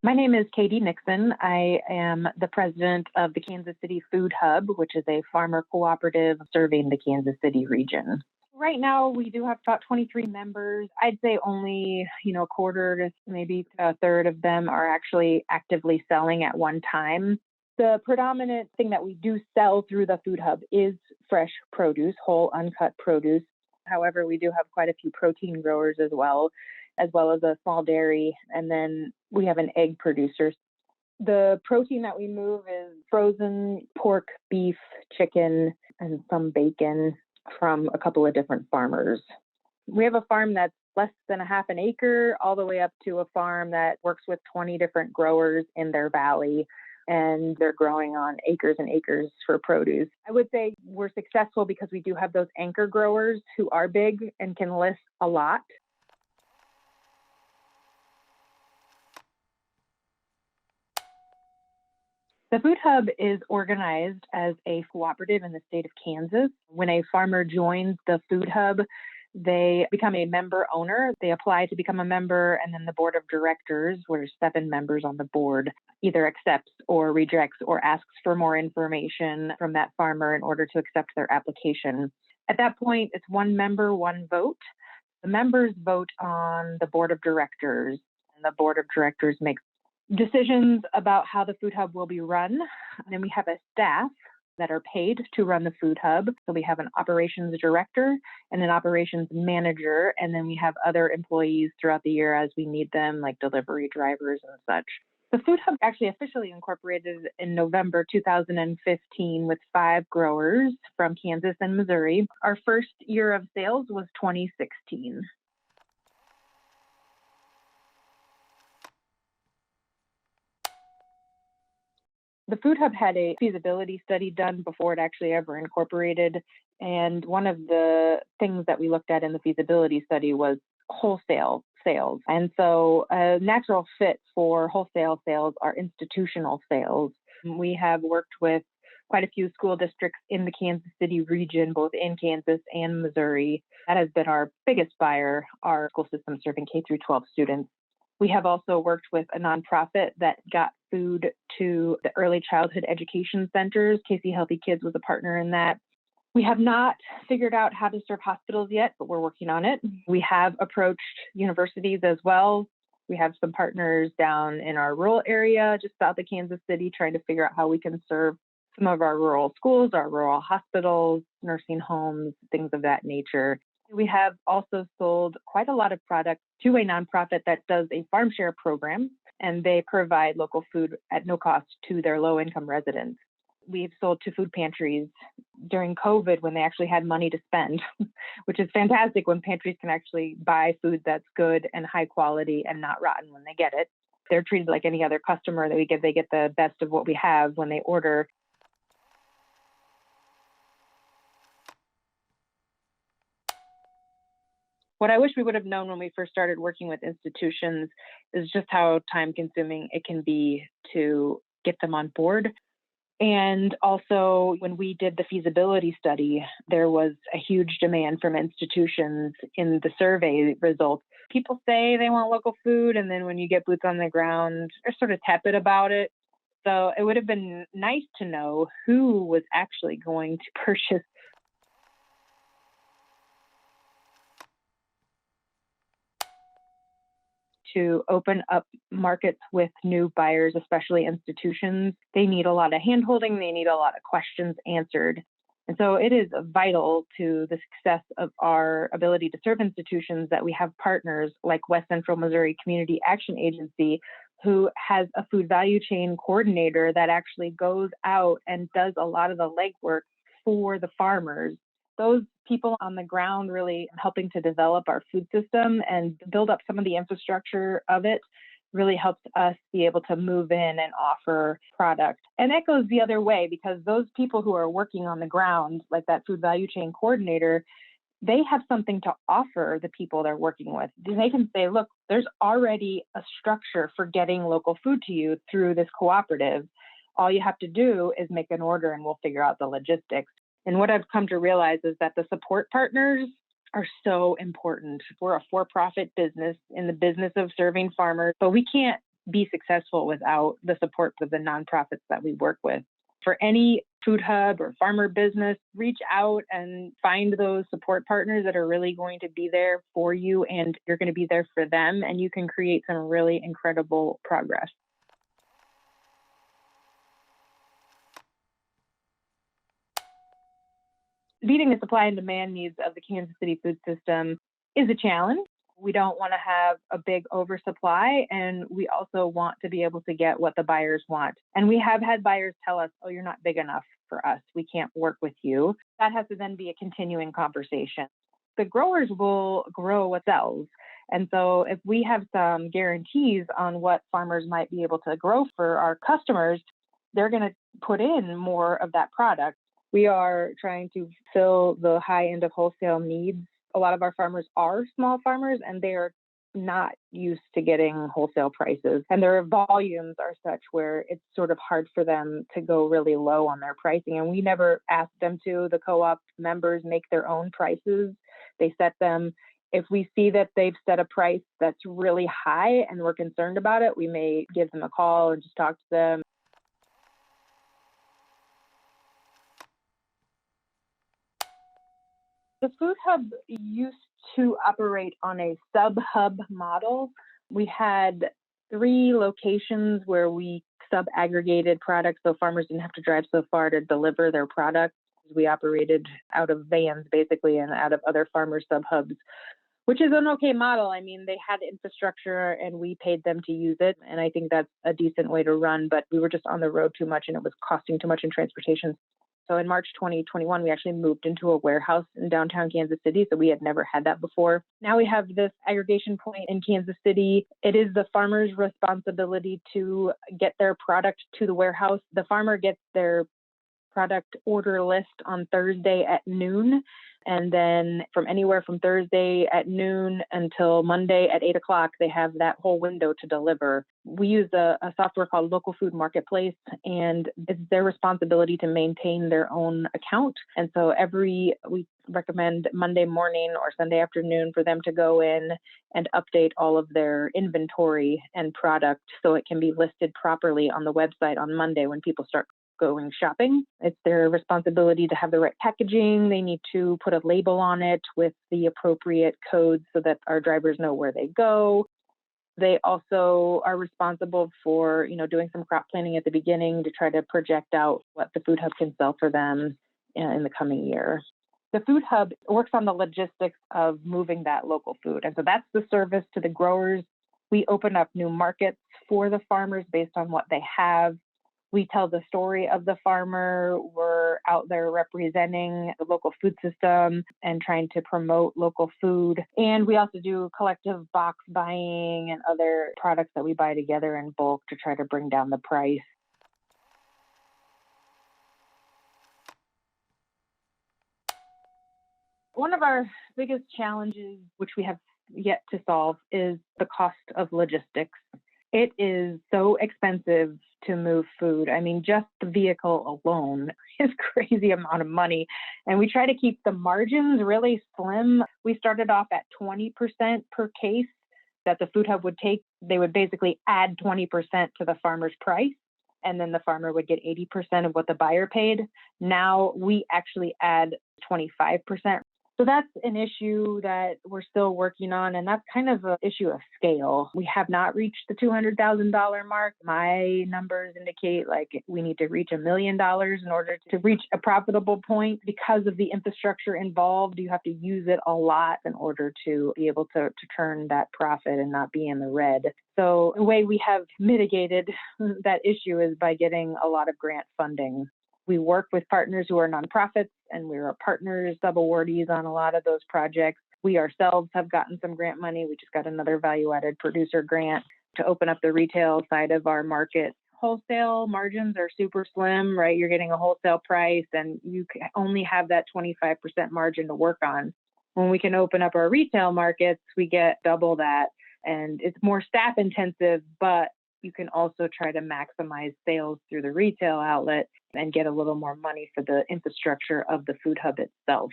My name is Katie Nixon. I am the president of the Kansas City Food Hub, which is a farmer cooperative serving the Kansas City region. Right now, we do have about 23 members. I'd say only, a quarter to maybe a third of them are actually actively selling at one time. The predominant thing that we do sell through the Food Hub is fresh produce, whole uncut produce. However, we do have quite a few protein growers as well as a small dairy, and then we have an egg producer. The protein that we move is frozen pork, beef, chicken, and some bacon from a couple of different farmers. We have a farm that's less than a half an acre, all the way up to a farm that works with 20 different growers in their valley, and they're growing on acres and acres for produce. I would say we're successful because we do have those anchor growers who are big and can list a lot. The Food Hub is organized as a cooperative in the state of Kansas. When a farmer joins the Food Hub, they become a member owner. They apply to become a member, and then the board of directors, where there's 7 members on the board, either accepts or rejects or asks for more information from that farmer in order to accept their application. At that point, it's 1 member, 1 vote. The members vote on the board of directors, and the board of directors makes decisions about how the Food Hub will be run. And then we have a staff that are paid to run the Food Hub. So we have an operations director and an operations manager, and then we have other employees throughout the year as we need them, like delivery drivers and such. The Food Hub actually officially incorporated in November 2015 with 5 growers from Kansas and Missouri. Our first year of sales was 2016. The Food Hub had a feasibility study done before it actually ever incorporated. And one of the things that we looked at in the feasibility study was wholesale sales. And so a natural fit for wholesale sales are institutional sales. We have worked with quite a few school districts in the Kansas City region, both in Kansas and Missouri. That has been our biggest buyer, our school system serving K through 12 students. We have also worked with a nonprofit that got food to the early childhood education centers. Casey Healthy Kids was a partner in that. We have not figured out how to serve hospitals yet, but we're working on it. We have approached universities as well. We have some partners down in our rural area, just south of Kansas City, trying to figure out how we can serve some of our rural schools, our rural hospitals, nursing homes, things of that nature. We have also sold quite a lot of products to a nonprofit that does a farm share program, and they provide local food at no cost to their low-income residents. We've sold to food pantries during COVID when they actually had money to spend, which is fantastic when pantries can actually buy food that's good and high quality and not rotten when they get it. They're treated like any other customer that we get. They get the best of what we have when they order. What I wish we would have known when we first started working with institutions is just how time-consuming it can be to get them on board. And also, when we did the feasibility study, there was a huge demand from institutions in the survey results. People say they want local food, and then when you get boots on the ground, they're sort of tepid about it. So it would have been nice to know who was actually going to purchase to open up markets with new buyers, especially institutions. They need a lot of handholding. They need a lot of questions answered. And so it is vital to the success of our ability to serve institutions that we have partners like West Central Missouri Community Action Agency, who has a food value chain coordinator that actually goes out and does a lot of the legwork for the farmers. Those people on the ground really helping to develop our food system and build up some of the infrastructure of it really helps us be able to move in and offer product. And that goes the other way, because those people who are working on the ground, like that food value chain coordinator, they have something to offer the people they're working with. They can say, look, there's already a structure for getting local food to you through this cooperative. All you have to do is make an order and we'll figure out the logistics. And what I've come to realize is that the support partners are so important. We're a for-profit business in the business of serving farmers, but we can't be successful without the support of the nonprofits that we work with. For any food hub or farmer business, reach out and find those support partners that are really going to be there for you, and you're going to be there for them, and you can create some really incredible progress. Meeting the supply and demand needs of the Kansas City food system is a challenge. We don't want to have a big oversupply, and we also want to be able to get what the buyers want. And we have had buyers tell us, oh, you're not big enough for us. We can't work with you. That has to then be a continuing conversation. The growers will grow what sells. And so if we have some guarantees on what farmers might be able to grow for our customers, they're going to put in more of that product. We are trying to fill the high end of wholesale needs. A lot of our farmers are small farmers, and they are not used to getting wholesale prices. And their volumes are such where it's sort of hard for them to go really low on their pricing. And we never ask them to. The co-op members make their own prices. They set them. If we see that they've set a price that's really high and we're concerned about it, we may give them a call and just talk to them. The food hub used to operate on a sub-hub model. We had 3 locations where we sub-aggregated products, so farmers didn't have to drive so far to deliver their products. We operated out of vans, basically, and out of other farmers' sub-hubs, which is an okay model. I mean, they had infrastructure and we paid them to use it. And I think that's a decent way to run, but we were just on the road too much and it was costing too much in transportation. So in March 2021, we actually moved into a warehouse in downtown Kansas City. So we had never had that before. Now we have this aggregation point in Kansas City. It is the farmer's responsibility to get their product to the warehouse. The farmer gets their product order list on Thursday at noon. And then from anywhere from Thursday at noon until Monday at 8 o'clock, they have that whole window to deliver. We use a software called Local Food Marketplace, and it's their responsibility to maintain their own account. And so we recommend Monday morning or Sunday afternoon for them to go in and update all of their inventory and product so it can be listed properly on the website on Monday when people start going shopping. It's their responsibility to have the right packaging. They need to put a label on it with the appropriate codes so that our drivers know where they go. They also are responsible for, doing some crop planning at the beginning to try to project out what the food hub can sell for them in the coming year. The food hub works on the logistics of moving that local food. And so that's the service to the growers. We open up new markets for the farmers based on what they have. We tell the story of the farmer. We're out there representing the local food system and trying to promote local food. And we also do collective box buying and other products that we buy together in bulk to try to bring down the price. One of our biggest challenges, which we have yet to solve, is the cost of logistics. It is so expensive to move food. I mean, just the vehicle alone is a crazy amount of money. And we try to keep the margins really slim. We started off at 20% per case that the food hub would take. They would basically add 20% to the farmer's price, and then the farmer would get 80% of what the buyer paid. Now we actually add 25%. So that's an issue that we're still working on, and that's kind of an issue of scale. We have not reached the $200,000 mark. My numbers indicate we need to reach $1 million in order to reach a profitable point. Because of the infrastructure involved, you have to use it a lot in order to be able to turn that profit and not be in the red. So the way we have mitigated that issue is by getting a lot of grant funding. We work with partners who are nonprofits, and we're partners, sub-awardees on a lot of those projects. We ourselves have gotten some grant money. We just got another value-added producer grant to open up the retail side of our market. Wholesale margins are super slim, right? You're getting a wholesale price, and you only have that 25% margin to work on. When we can open up our retail markets, we get double that, and it's more staff intensive, but you can also try to maximize sales through the retail outlet and get a little more money for the infrastructure of the food hub itself.